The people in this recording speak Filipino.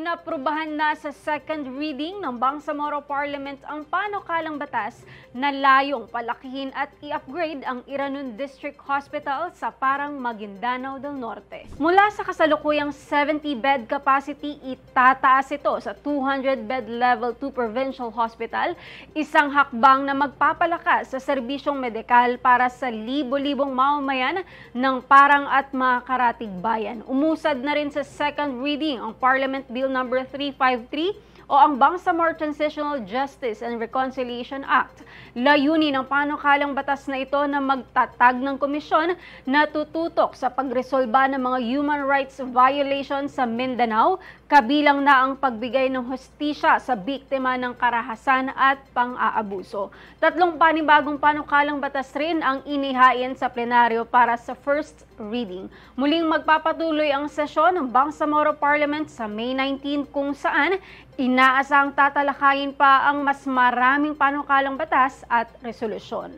Inaprubahan na sa second reading ng Bangsamoro Parliament ang panukalang batas na layong palakihin at i-upgrade ang Iranon District Hospital sa Parang Maguindanao del Norte. Mula sa kasalukuyang 70-bed capacity, itataas ito sa 200-bed Level 2 Provincial Hospital, isang hakbang na magpapalakas sa serbisyong medikal para sa libo-libong mamamayan ng Parang at mga karatig bayan. Umusad na rin sa second reading ang Parliament Bill number 353 o ang Bangsamoro Transitional Justice and Reconciliation Act. Layunin ng panukalang batas na ito na magtatag ng komisyon na tututok sa pagresolba ng mga human rights violations sa Mindanao, kabilang na ang pagbigay ng hustisya sa biktima ng karahasan at pang-aabuso. 3 panibagong panukalang batas rin ang inihain sa plenaryo para sa first reading. Muling magpapatuloy ang sesyon ng Bangsamoro Parliament sa May 19 kung saan inaasang tatalakayin pa ang mas maraming panukalang batas at resolusyon.